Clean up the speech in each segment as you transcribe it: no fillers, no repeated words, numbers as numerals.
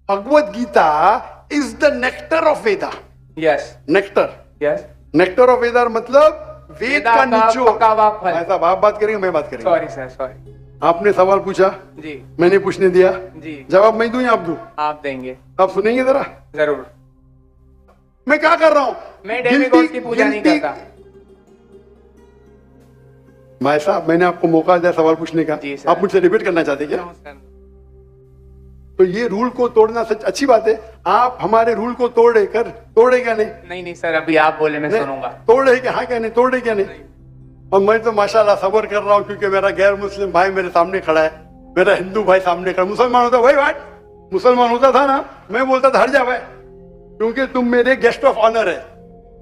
Bhagavad Gita is the nectar of Veda. Yes nectar, yes, nectar of Veda मतलब वेद का निचोड़। पका हुआ फल। ऐसा आप बात करेंगे, मैं बात करेंगे। Sorry sir, sorry. आपने सवाल पूछा, जी मैंने पूछने दिया, जी, जवाब मैं दूं या आप दूं? आप देंगे। आप सुनेंगे जरा जरूर। मैं क्या कर रहा हूं? मैं डेमिगॉड की पूजा नहीं करता। भाई साहब, मैंने आपको मौका दिया सवाल पूछने का, जी सर। आप मुझसे रिपीट करना चाहते क्या? No, sir. तो ये रूल को तोड़ना सच अच्छी बात है। आप हमारे रूल को तोड़े क्या नहीं? नहीं नहीं सर, अभी आप बोले, मैं सुनूंगा। तोड़े क्या? हाँ क्या नहीं? तोड़े क्या नहीं? और मैं तो माशाल्लाह सब्र कर रहा हूँ, क्योंकि मेरा गैर मुस्लिम भाई मेरे सामने खड़ा है, मेरा हिंदू भाई सामने खड़ा। मुसलमान होता भाई मुसलमान होता था ना, मैं बोलता था हट जा भाई, क्योंकि तुम मेरे गेस्ट ऑफ ऑनर है।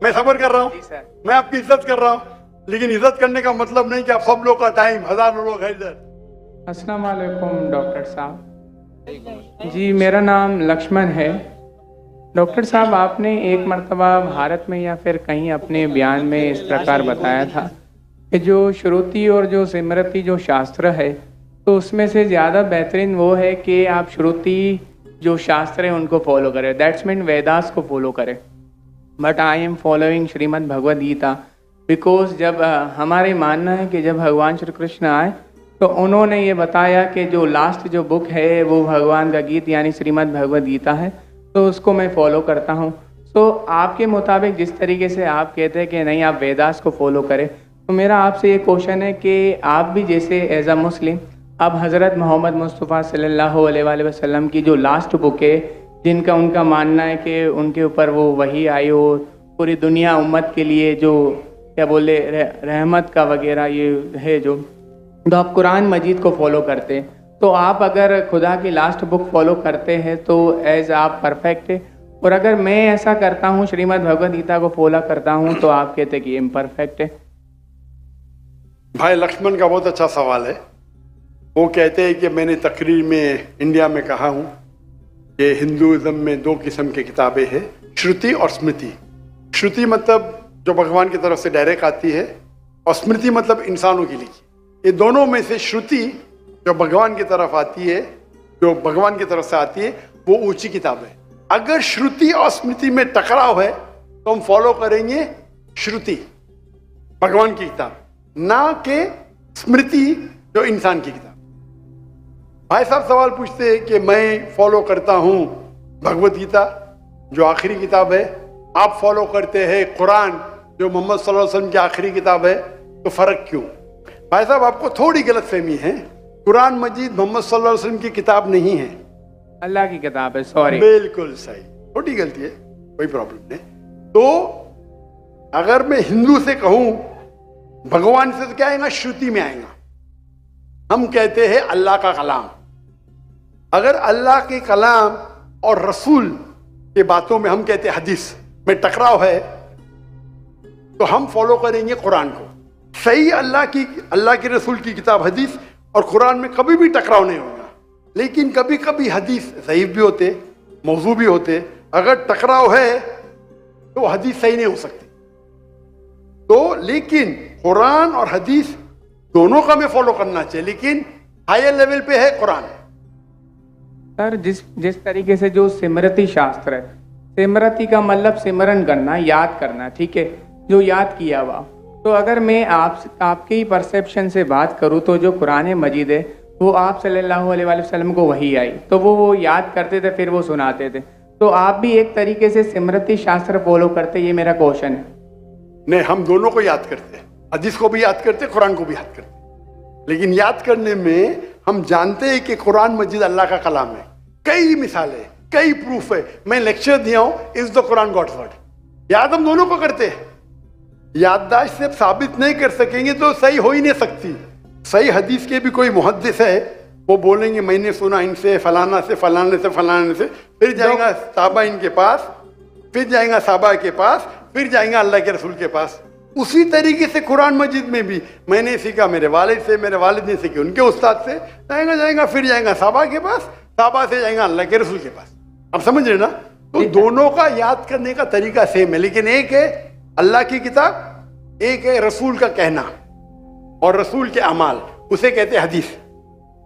मैं सब्र कर रहा हूँ, जी सर। मैं आपकी इज्जत कर रहा हूँ, लेकिन इज्जत करने का मतलब नहीं कि आप सब लोग का टाइम, हजारों लोग हैं इधर। अस्सलाम वालेकुम डॉक्टर साहब। जी मेरा नाम लक्ष्मण है। डॉक्टर साहब, आपने एक मर्तबा भारत में या फिर कहीं अपने बयान में इस प्रकार बताया था कि जो श्रुति और जो स्मृति जो शास्त्र है, तो उसमें से ज़्यादा बेहतरीन वो है कि आप श्रुति जो शास्त्र है उनको फॉलो करें, दैट्स मीन वेदास को फॉलो करें। But I am following Shrimad Bhagavad Gita because जब हमारे मानना है कि जब भगवान श्री कृष्ण आए तो उन्होंने ये बताया कि जो लास्ट जो बुक है वो भगवान का गीत यानी श्रीमद् भगवद गीता है, तो उसको मैं फॉलो करता हूँ। तो आपके मुताबिक जिस तरीके से आप कहते हैं कि नहीं आप वेदास को फॉलो करें, तो मेरा आपसे ये क्वेश्चन है कि आप भी जैसे एज अ मुस्लिम अब हज़रत मोहम्मद मुस्तफ़ा सल्लल्लाहु अलैहि वसल्लम की जो लास्ट बुक है, जिनका उनका मानना है कि उनके ऊपर वो वही आई हो, पूरी दुनिया उम्मत के लिए जो क्या बोले रहमत का वगैरह ये है जो, तो आप कुरान मजीद को फॉलो करते हैं। तो आप अगर खुदा की लास्ट बुक फॉलो करते हैं तो एज आप परफेक्ट है, और अगर मैं ऐसा करता हूँ श्रीमद् भगवद गीता को फॉलो करता हूँ तो आप कहते हैं कि इम्परफेक्ट है। भाई लक्ष्मण का बहुत अच्छा सवाल है। वो कहते हैं कि मैंने तकरीर में इंडिया में कहा हूँ कि हिंदुज़म में दो किस्म की किताबें हैं, श्रुति और स्मृति। श्रुति मतलब जो भगवान की तरफ से डायरेक्ट आती है, और स्मृति मतलब इंसानों की लिखी। ये दोनों में से श्रुति जो भगवान की तरफ आती है, जो भगवान की तरफ से आती है, वो ऊंची किताब है। अगर श्रुति और स्मृति में टकराव है तो हम फॉलो करेंगे श्रुति, भगवान की किताब, ना कि स्मृति जो इंसान की किताब। भाई साहब सवाल पूछते हैं कि मैं फॉलो करता हूं भगवत गीता जो आखिरी किताब है, आप फॉलो करते हैं कुरान जो मोहम्मद सल्लल्लाहु अलैहि वसल्लम की आखिरी किताब है, तो फर्क क्यों? भाई साहब आपको थोड़ी गलतफहमी है। कुरान मजीद मोहम्मद सल्लल्लाहु अलैहि वसल्लम की किताब नहीं है, अल्लाह की किताब है। सॉरी, बिल्कुल सही, छोटी गलती है, कोई प्रॉब्लम नहीं। तो अगर मैं हिंदू से कहूं भगवान से, तो क्या आएगा? श्रुति में आएगा। हम कहते हैं अल्लाह का कलाम। अगर अल्लाह के कलाम और रसूल के बातों में हम कहते हैं हदीस में टकराव है, तो हम फॉलो करेंगे कुरान को। सही अल्लाह के रसूल की किताब हदीस और कुरान में कभी भी टकराव नहीं होगा, लेकिन कभी कभी हदीस ज़ईफ भी होते, मौजू भी होते। अगर टकराव है तो हदीस सही नहीं हो सकती। तो लेकिन कुरान और हदीस दोनों का हमें फॉलो करना चाहिए, लेकिन हायर लेवल पे है कुरान। सर जिस तरीके से जो स्मृति शास्त्र है, स्मृति का मतलब सिमरन करना, याद करना, ठीक है, जो याद किया हुआ। तो अगर मैं आपके ही परसेप्शन से बात करूं तो जो कुरान मजीद है वो आप सल्लल्लाहु अलैहि वसल्लम को वही आई, तो वो याद करते थे, फिर वो सुनाते थे। तो आप भी एक तरीके से स्मृति शास्त्र फॉलो करते, ये मेरा क्वेश्चन है। नहीं, हम दोनों को याद करते हैं, हदीस को भी याद करते हैं, कुरान को भी याद करते हैं। लेकिन याद करने में हम जानते हैं कि कुरान मजीद अल्लाह का कलाम है। कई मिसालें, कई प्रूफ है। मैं लेक्चर दिया हूं, is the Quran God's word. याद हम दोनों को करते हैं। याददाश्त से साबित नहीं कर सकेंगे तो सही हो ही नहीं सकती। सही हदीस के भी कोई मुहद्दिस है, वो बोलेंगे मैंने सुना इनसे फलाना से फलाने से फलाने से, फिर जाएगा साहबा इनके पास, फिर जाएगा साहबा के पास, फिर जाएगा अल्लाह के रसूल के पास। उसी तरीके से कुरान मजीद में भी मैंने सीखा मेरे वालिद से, मेरे वालिद ने सीखी उनके उस्ताद से, जाएगा फिर जाएगा साहबा के पास, साहबा से जाएगा अल्लाह के रसूल के पास। अब समझ रहे ना? तो दोनों का याद करने का तरीका सेम है, लेकिन एक है अल्लाह की किताब, एक है रसूल का कहना और रसूल के अमाल, उसे कहते हैं हदीस।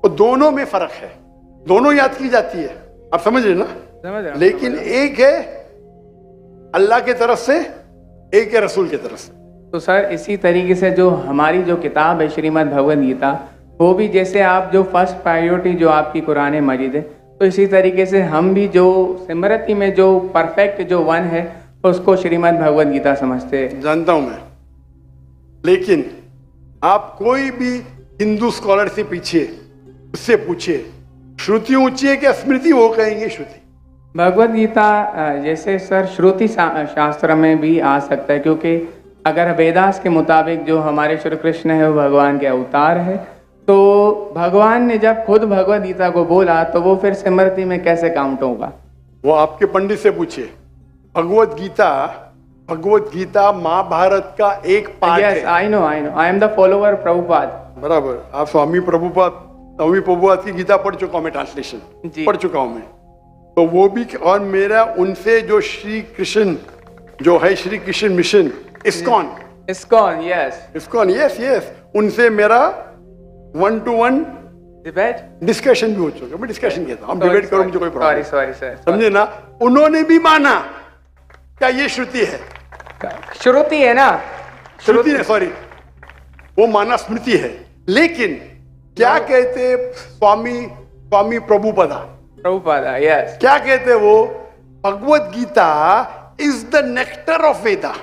तो दोनों में फर्क है, दोनों याद की जाती है। आप समझ रहे ना? समझ रहा हूँ, लेकिन समझ रहा हूँ। एक है अल्लाह की तरफ से, एक है रसूल की तरफ से। तो सर इसी तरीके से जो हमारी जो किताब है श्रीमद् भगवद गीता, वो भी जैसे आप जो फर्स्ट प्रायोरिटी जो आपकी कुरान मजीद है, तो इसी तरीके से हम भी जो स्मृति में जो परफेक्ट जो वन है उसको श्रीमद् भगवद गीता समझते हैं। जानता हूं मैं, लेकिन आप कोई भी हिंदू स्कॉलर से पीछे उससे पूछिए श्रुति ऊंची है क्या स्मृति, वो कहेंगे श्रुति। भगवद गीता जैसे सर श्रुति शास्त्र में भी आ सकता है, क्योंकि अगर वेदास के मुताबिक जो हमारे श्री कृष्ण है वो भगवान के अवतार है, तो भगवान ने जब खुद भगवद गीता को बोला तो वो फिर स्मृति में कैसे काउंट होगा? वो आपके पंडित से पूछिए। भगवद गीता महाभारत का एक पार्ट यस है। I know, I am the follower Prabhupada. बराबर, आप स्वामी प्रभुपाद की गीता पढ़ चुका हूं मैं, ट्रांसलेशन पढ़ चुका हूं मैं। तो वो भी, और मेरा उनसे जो श्री कृष्ण जो है Shri Krishna mission ISKCON, yes, उनसे मेरा 1-to-1 डिस्कशन भी हो चुका। मैं डिस्कशन कहता हूँ, हम डिबेट करो, मुझे कोई प्रॉब्लम सॉरी सर, समझे ना। उन्होंने भी माना क्या ये श्रुति है, श्रुति है ना, श्रुति ने, सॉरी, वो माना स्मृति है। लेकिन क्या कहते स्वामी प्रभुपाद, यस, क्या कहते वो, Bhagavad Gita is the nectar of Veda.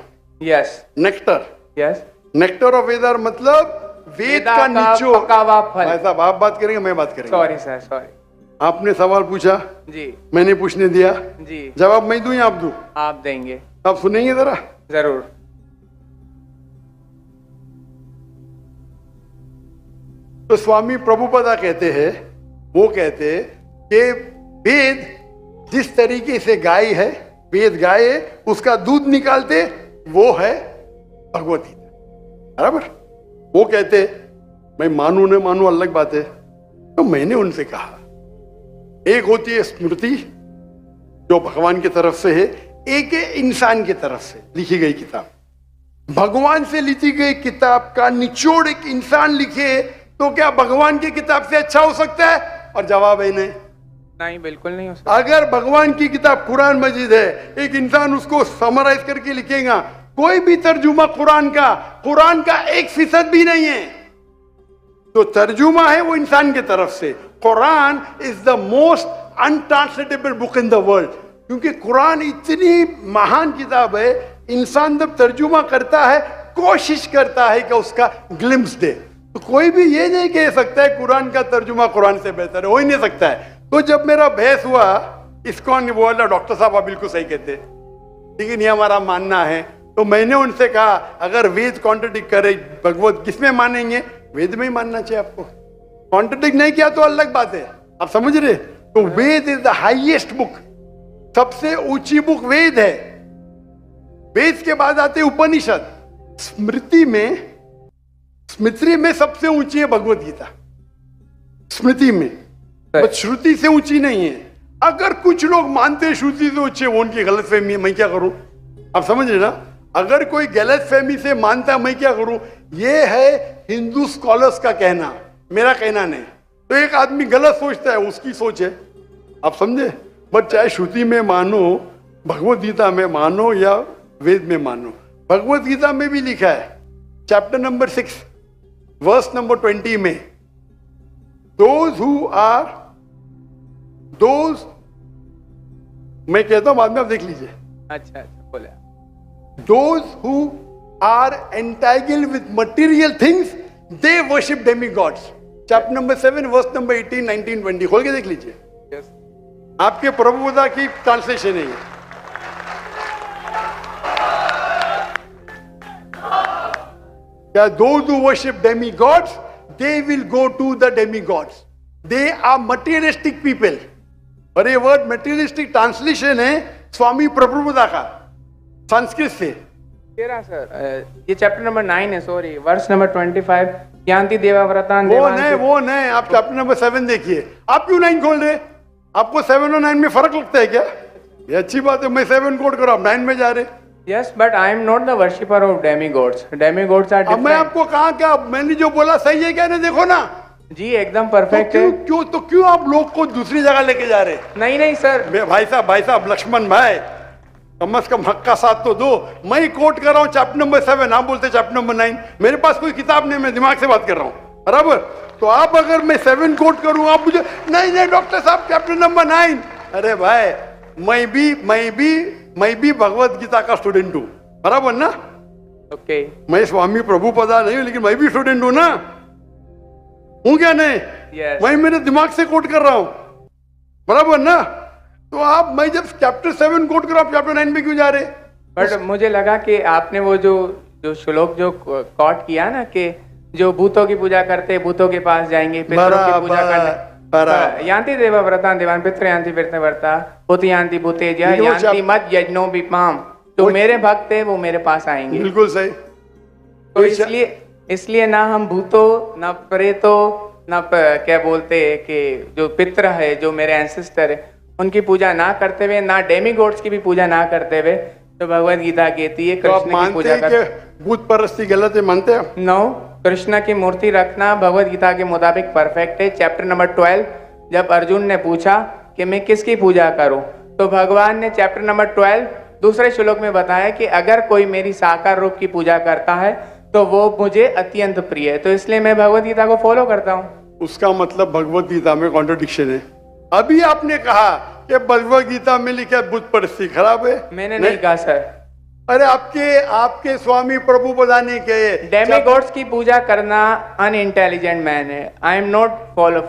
Yes, nectar, yes, nectar of Veda मतलब वेद का निचोड़। पका हुआ फल। भाई साहब आप बात करेंगे, मैं बात करेंगे। Sorry sir, sorry. आपने सवाल पूछा जी, मैंने पूछने दिया, जी, जवाब मैं दूं या आप दूं? आप देंगे। आप सुनेंगे जरा? जरूर। तो स्वामी प्रभुपादा कहते हैं, वो कहते हैं कि वेद जिस तरीके से गाय है, वेद गाय है, उसका दूध निकालते वो है भगवत गीता। बराबर, वो कहते मैं मानू न मानू अलग बात है। तो मैंने उनसे कहा एक होती है स्मृति जो भगवान की तरफ से है, एक है इंसान की तरफ से लिखी गई किताब। भगवान से लिखी गई किताब का निचोड़ एक इंसान लिखे तो क्या भगवान की किताब से अच्छा हो सकता है? और जवाब है नहीं, बिल्कुल नहीं हो सकता। अगर भगवान की किताब कुरान मजीद है, एक इंसान उसको समराइज करके लिखेगा, कोई भी तर्जुमा कुरान का 1% भी नहीं है। तो तर्जुमा है वो इंसान की तरफ से। Quran is the most untranslatable book in the world, क्योंकि कुरान इतनी महान किताब है। इंसान जब तर्जुमा करता है, कोशिश करता है कि उसका ग्लिम्स दे, तो कोई भी ये नहीं कह सकता है कुरान का तर्जुमा कुरान से बेहतर है, हो ही नहीं सकता है। तो जब मेरा बहस हुआ, इस्कॉन बोला डॉक्टर साहब आप बिल्कुल सही कहते, लेकिन ये हमारा मानना है। तो मैंने उनसे कहा अगर वेद कॉन्ट्रडिक्ट करे भगवत किसमें मानेंगे? वेद में ही मानना चाहिए आपको। कॉन्ट्रडिक्ट नहीं किया तो अलग बात है, आप समझ रहे? तो वेद इज द हाईएस्ट बुक, सबसे ऊंची बुक वेद है। वेद के बाद आते उपनिषद। स्मृति में सबसे ऊंची है भगवत गीता, स्मृति में, बस श्रुति से ऊंची नहीं है। अगर कुछ लोग मानते हैं श्रुति से ऊंची है, वो उनकी गलतफहमी है, मैं क्या करूं? आप समझ रहे ना? अगर कोई गलतफहमी से मानता है, मैं क्या करूं? ये है हिंदू स्कॉलर्स का कहना, मेरा कहना नहीं। तो एक आदमी गलत सोचता है, उसकी सोच है, आप समझे? बट चाहे श्रुति में मानो, भगवत गीता में मानो या वेद में मानो, भगवत गीता में भी लिखा है चैप्टर नंबर 6 वर्स नंबर 20 में, मैं कहता हूं बाद में आप देख लीजिए। अच्छा बोले। Those who are entangled with material things, they worship demigods. Chapter number 7, verse number 18, 19, 20. खोल के देख लीजिए। Yes. आपके प्रभुदा की ट्रांसलेशन है ये। क्या those who worship demigods, they will go to the demigods. They are materialistic people. और ये वर्ड materialistic ट्रांसलेशन है स्वामी प्रभुदा का संस्कृत से। तेरा सर ये चैप्टर नंबर 9 है, सॉरी, वर्स नंबर 25, ज्ञानती देवाव्रतान। वो नहीं, आप चैप्टर नंबर 7 देखिए। आप क्यों 9 खोल रहे? आपको 7 और 9 में फर्क लगता है क्या? ये अच्छी बात है, मैं 7 कोड करो, आप 9 में जा रहे। Yes, but I am not the worshipper of demigods. Demigods are different. मैं आपको कहा क्या मैंने जो बोला सही है क्या? नहीं देखो ना, जी एकदम परफेक्ट है। क्यों आप लोग को दूसरी जगह लेके जा रहे हैं? नहीं नहीं सर, भाई साहब लक्ष्मण भाई, कम से कम हक का साथ तो दो। मैं ही कोट कर रहा हूँ चैप्टर नंबर 7, आप बोलते चैप्टर नंबर 9। मेरे पास कोई किताब नहीं, मैं दिमाग से बात कर रहा हूँ, बराबर? तो आप अगर मैं 7 कोट करूँ, आप मुझे नहीं डॉक्टर साहब चैप्टर नंबर 9। अरे भाई, मैं भी भगवत गीता का स्टूडेंट हूँ, बराबर ना? ओके। मैं स्वामी प्रभुपदा नहीं हूँ, लेकिन मैं भी स्टूडेंट हूँ ना, हूँ क्या नहीं? Yes. मैं मेरे दिमाग से कोट कर रहा हूँ, बराबर ना? तो आप, मैं जब चैप्टर 7 कोट कर रहा हूँ, चैप्टर 9 पे क्यों जा रहे? बट मुझे लगा कि आपने वो जो श्लोक जो कोट किया ना, कि जो भूतों की पूजा करते भूतों के पास जाएंगे, पितरों की पूजा करने, यान्ति देवा व्रता देवान पितृ यान्ति व्रता व्रता भूति यान्ति भूतेज यान्ति मत यज्ञो विपाम। तो मेरे भक्त है वो मेरे पास आएंगे। बिल्कुल सही। तो इसलिए ना हम भूतों, ना प्रेतों, ना क्या बोलते हैं कि जो पितृ है, जो मेरे एंसेस्टर है, उनकी पूजा ना करते हुए, ना डेमीगॉड्स की भी पूजा ना करते हुए, तो भगवत गीता कहती है कृष्ण की पूजा कर। भूत परस्ती गलत है, मानते हैं? नो, कृष्ण की मूर्ति रखना भगवत गीता के मुताबिक परफेक्ट है। चैप्टर नंबर 12, जब अर्जुन ने पूछा कि मैं किसकी पूजा करूं, तो भगवान ने चैप्टर नंबर 12 दूसरे श्लोक में बताया कि अगर कोई मेरी साकार रूप की पूजा करता है तो वो मुझे अत्यंत प्रिय है। तो इसलिए मैं भगवत गीता को फॉलो करता हूँ। उसका मतलब भगवत गीता में कॉन्ट्रडिक्शन है। अभी आपने कहा कि भगवत गीता में लिखा भूत परस्ती खराब है। मैंने नहीं कहा सर। अरे आपके स्वामी प्रभुपदा ने कहे डेमीगॉड्स की पूजा करना अनइंटेलिजेंट मैन है। आई am not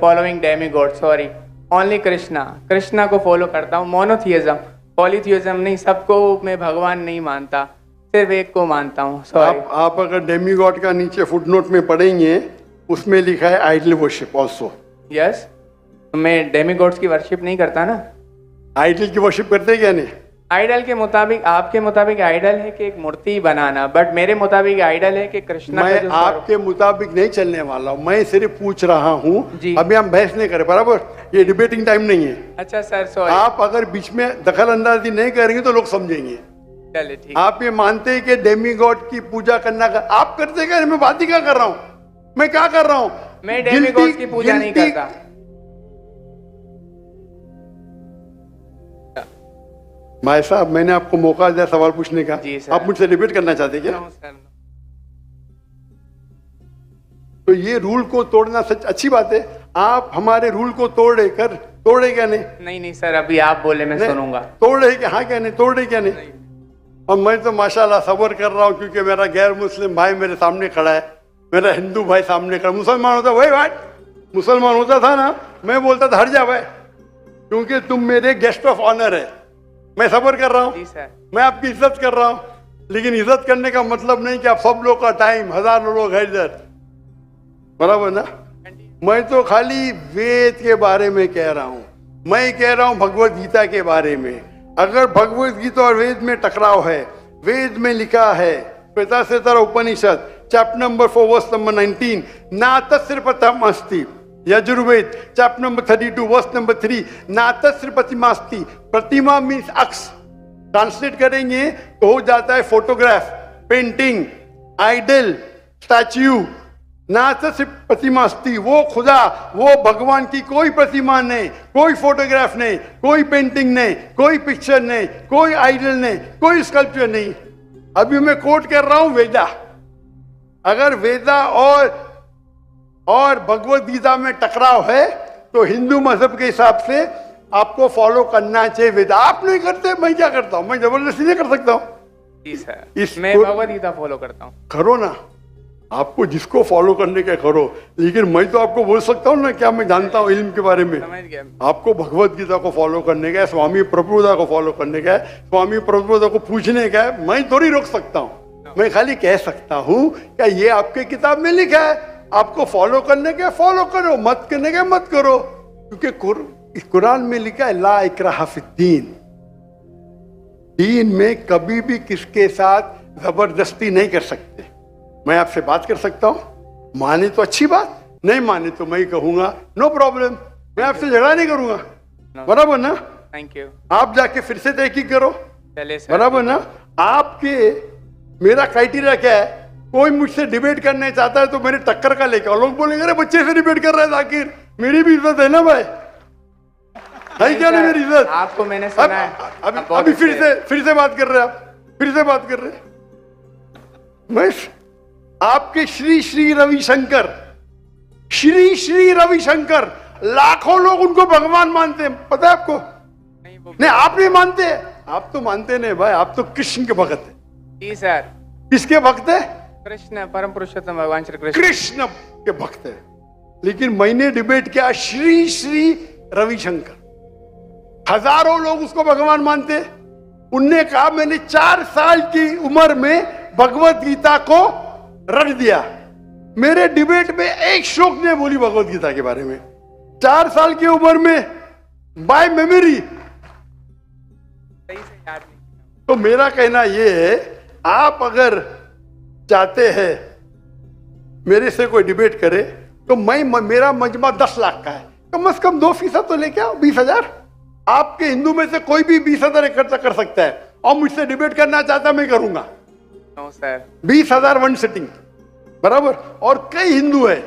following demigod, sorry, only Krishna को फॉलो करता हूँ। मोनोथियज्म, पॉलीथियज्म नहीं, सबको मैं भगवान नहीं मानता, सिर्फ एक को मानता हूँ। सॉरी। आप अगर डेमीगॉड का नीचे फुटनोट में पढ़ेंगे, उसमें लिखा है आइडल वर्शिप ऑल्सो। यस, मैं डेमीगॉड्स की वर्शिप नहीं करता ना। आइडल की वर्शिप करते क्या नहीं? आइडल के मुताबिक, आपके मुताबिक आइडल है कि एक मूर्ति बनाना, बट मेरे मुताबिक आइडल है कि कृष्णा मैं का आपके मुताबिक नहीं चलने वाला हूँ, मैं सिर्फ पूछ रहा हूँ। अभी हम बहस नहीं करें, बराबर? ये डिबेटिंग टाइम नहीं है। अच्छा सर, सॉरी। आप अगर बीच में दखल अंदाजी नहीं करेंगे तो लोग समझेंगे। चलिए ठीक। आप ये मानते हैं कि डेमीगॉड की पूजा करना आप करते क्या? मैं बात ही क्या कर रहा हूँ? मैं क्या कर रहा हूँ? मैं डेमीगॉड की पूजा नहीं करता। भाई साहब, मैंने आपको मौका दिया सवाल पूछने का, आप मुझसे डिबेट करना चाहते क्या? तो ये रूल को तोड़ना सच अच्छी बात है। आप हमारे रूल को तोड़े क्या नहीं? नहीं सर, अभी आप बोले मैं सुनूंगा। तोड़े क्या? हाँ क्या नहीं? तोड़े क्या नहीं? और मैं तो माशाल्लाह सब्र कर रहा हूँ, क्योंकि मेरा गैर मुस्लिम भाई मेरे सामने खड़ा है, मेरा हिंदू भाई सामने खड़ा। मुसलमान होता वही भाई, मुसलमान होता था ना, मैं बोलता था हट जा भाई, क्योंकि तुम मेरे गेस्ट ऑफ ऑनर है। मैं सब्र कर रहा हूँ, मैं आपकी इज्जत कर रहा हूँ, लेकिन इज्जत करने का मतलब नहीं कि आप सब लोग का टाइम, हजारों लोग है इधर, बराबर ना? मैं तो खाली वेद के बारे में कह रहा हूँ। मैं कह रहा हूँ भगवत गीता के बारे में। अगर भगवत गीता और वेद में टकराव है, वेद में लिखा है Shvetashvatara Upanishad chapter number 4 verse number 19, ना तस्य प्रतिमा अस्ति। Yajurveda chapter number 32 verse number 3, ना तस्य प्रतिमा अस्ति। प्रतिमा मीन्स अक्स, ट्रांसलेट करेंगे तो हो जाता है फोटोग्राफ, पेंटिंग, आइडल, स्टैच्यू। ना तस्य प्रतिमा अस्ति, वो खुदा, वो भगवान की कोई प्रतिमा नहीं, कोई फोटोग्राफ नहीं, कोई पेंटिंग नहीं, कोई पिक्चर नहीं, कोई आइडल नहीं, कोई स्कल्पचर नहीं। अभी मैं कोट कर रहा हूं वेदा। अगर वेदा और भगवत गीता में टकराव है तो हिंदू मजहब के हिसाब से आपको फॉलो करना चाहिए वेदा। आप नहीं करते, मैं क्या करता हूं? मैं जबरदस्ती नहीं कर सकता हूं। मैं भगवत गीता फॉलो करता हूं। करो ना, आपको जिसको फॉलो करने का करो, लेकिन मैं तो आपको बोल सकता हूँ ना क्या मैं जानता हूँ इल्म के बारे में। आपको भगवत गीता को फॉलो करने का है, स्वामी प्रभुपदा को फॉलो करने का है, स्वामी प्रभुपदा को पूछने का है। मैं थोड़ी रोक सकता हूँ, मैं खाली कह सकता हूँ क्या ये आपके किताब में लिखा है, आपको फॉलो करने का फॉलो करो, मत करने का मत करो। क्योंकि कुरान में लिखा है ला इकराहा फिद्दीन, दीन में कभी भी किसके साथ जबरदस्ती नहीं कर सकते। मैं आपसे बात कर सकता हूं, माने तो अच्छी बात, नहीं माने तो मैं कहूंगा नो प्रॉब्लम, मैं आपसे झगड़ा नहीं करूंगा, बराबर ना? Thank you. आप जाके फिर से तहकीक करो, चले सर, बराबर ना? आपके मेरा क्राइटेरिया क्या है? कोई मुझसे डिबेट करने चाहता है तो मेरे टक्कर का लेके आओ। लोग बोलेंगे अरे बच्चे से डिबेट कर रहा है जाकिर, मेरी भी इज्जत है ना भाई, है क्या नहीं मेरी इज्जत? आपको मैंने सुना है। अभी फिर से बात कर रहे हैं आप, फिर से बात कर रहे हैं। मैं आपके श्री श्री रविशंकर, श्री श्री रविशंकर, लाखों लोग उनको भगवान मानते हैं, पता है आपको? नहीं आप नहीं मानते, आप तो मानते नहीं भाई, आप तो कृष्ण के भक्त है। जी सर। किसके भक्त है? कृष्ण, परम पुरुषोत्तम भगवान श्री कृष्ण। कृष्ण के भक्त है। लेकिन मैंने डिबेट किया श्री श्री रविशंकर, हजारों लोग उसको भगवान मानते। उनने कहा मैंने 4 साल की उम्र में भगवत गीता को रख दिया। मेरे डिबेट में एक श्लोक ने बोली भगवत गीता के बारे में, 4 साल की उम्र में, बाय मेमोरी। सही से याद नहीं। तो मेरा कहना यह है, आप अगर चाहते हैं मेरे से कोई डिबेट करे तो मेरा मजमा 10 लाख का है, कम से कम 2% तो लेके आओ, 20,000। आपके हिंदू में से कोई भी 20,000 इकट्ठा कर सकता है और मुझसे डिबेट करना चाहता मैं करूंगा। No sir. 20,000 वन सिटिंग, बराबर। और कई हिंदू है,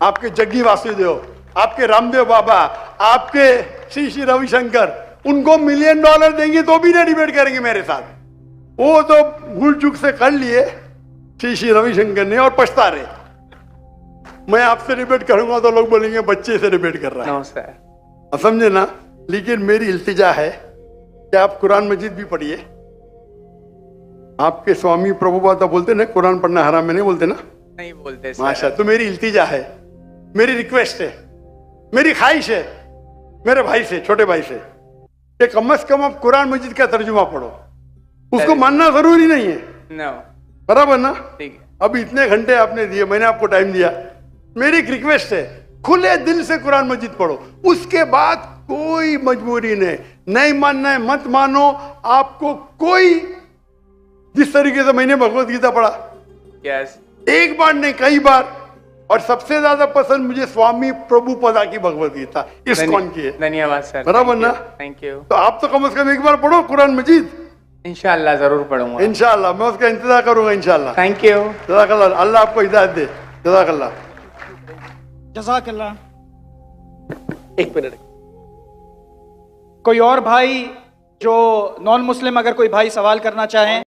आपके जग्गी वासुदेव, आपके रामदेव बाबा, आपके श्री श्री रविशंकर, उनको $1 मिलियन देंगे तो भी नहीं डिबेट करेंगे मेरे साथ। वो तो भूल चूक से कर लिए श्री श्री रविशंकर ने और पछता रहे। मैं आपसे डिबेट करूंगा तो लोग बोलेंगे बच्चे से डिबेट कर रहा है। No sir. समझे ना? लेकिन मेरी इल्तिजा है कि आप कुरान मजीद भी पढ़िए। आपके स्वामी प्रभुपाद बोलते ना कुरान पढ़ना हराम में, नहीं बोलते ना? नहीं बोलते सर। माशा। तो मेरी इल्तिजा है, मेरी रिक्वेस्ट है, मेरी ख्वाहिश है मेरे भाई से, छोटे भाई से, कि कम से कम आप कुरान मजीद का तर्जुमा पढ़ो। उसको मानना जरूरी नहीं है, नो, बराबर ना? ठीक है। अभी इतने घंटे आपने दिए, मैंने आपको टाइम दिया। मेरी एक रिक्वेस्ट है, खुले दिल से कुरान मजीद पढ़ो। उसके बाद कोई मजबूरी नहीं मानना है मत मानो। आपको कोई, जिस तरीके से मैंने भगवत गीता पढ़ा, यस, एक बार नहीं कई बार, और सबसे ज्यादा पसंद मुझे स्वामी प्रभुपदा की भगवत गीता, इस्कॉन की है। धन्यवाद सर। बराबर ना? Thank you. तो आप तो कम से कम एक बार पढ़ो कुरान मजीद। इंशाल्लाह जरूर पढ़ूंगा। इंशाल्लाह मैं उसका इंतजार करूंगा इंशाल्लाह। Thank you. जज़ाकल्लाह, अल्लाह आपको हिदायत दे। जज़ाकल्लाह। जज़ाकल्लाह। एक मिनट। कोई और भाई जो नॉन मुस्लिम, अगर कोई भाई सवाल करना चाहें